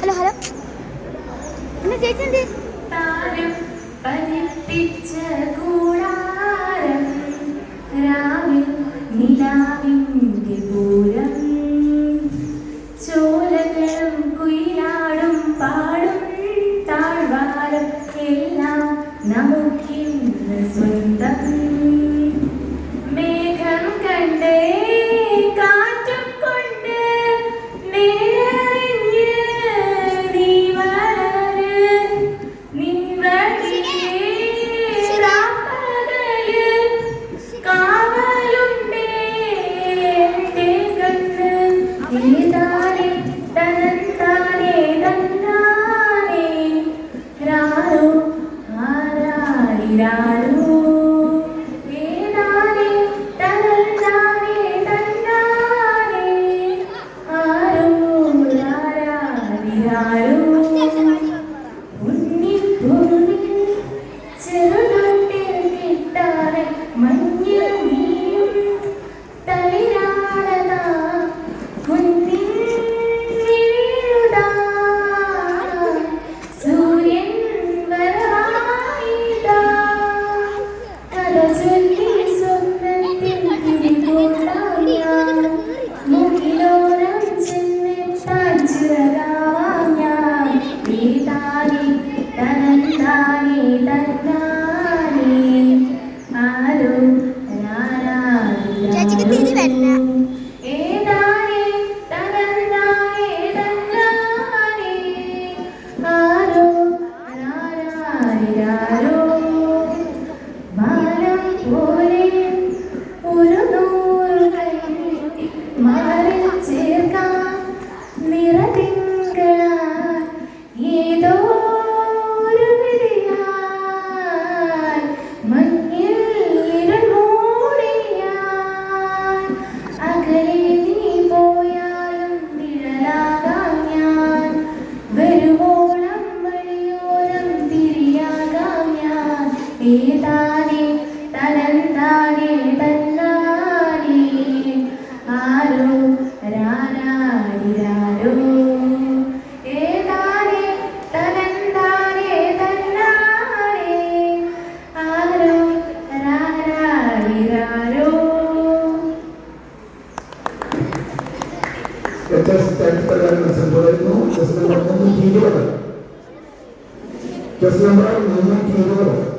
Hello പിന്നെ ചേച്ചി എന്ത് താരം പതിപ്പിച്ച കൂടാരം രാവിൽ നിലാവിൻ്റെ പൂരം ചോലകളും കുയിലാടും പാടും താഴ്വാരം എല്ലാം നമുക്കിന്ന് സ്വന്തം മേഘം കണ്ടേ കാറ്റും കൊണ്ട് നേരറിഞ്ഞ് നീ വളര് നിൻവഴിയേ രാപ്പകല് കാവലുണ്ടേ എൻ്റെ കണ്ണ് ഏതാനേ തനന്താനേ തന്നാനേ രാരോ ആരാരിരാരോ ഏതാനേ തനന്താനേ തന്നാനേ ആരോ ആരാരിരാരോ ഉണ്ണിപ്പൂവിൽ ചെറുതൊട്ടിൽ കിട്ടാതെ മഞ്ഞിൽ നീയും തളിരാടതാ കുന്നിൻ വീഴുതാ സൂര്യൻ വരവായിതാ കഥ ചൊല്ലി സ്വപ്നത്തിൽ തിരികൊണ്ടാം ഞാൻ മുകിലോരം ചെന്നെത്താൻ ചിറകാവാം ഞാൻ ഏതാനേ തനന്താനേ തന്നാനേ ആരോ ചേച്ചിക്ക് തിരി വരില്ല. ഏതാനേ തനന്താനേ തന്നാനേ ആരോ ആരാരിരാരോ മാനം പോലെ ഒരു നൂറ് കൈനീട്ടി മാറിൽ ചേർക്കാൻ നിറതിങ്കളാ ഏതോ ഒരു വിധിയാൽ മഞ്ഞിൽ ഇരുൾ മൂടിയാൽ അകലെ നീ പോയാലും നിഴലാകാം ഞാൻ വരുവോളം വഴിയോരം തിരിയാകാം ഞാൻ ഏതാനേ തനന്താനേ തന്നാനേ ആരോ രാരാരിരാരോ ഏതാനേ തനന്താനേ തന്നാനേ ആരോ രാരാരിരാരോ ചെസ് നമ്പർ 320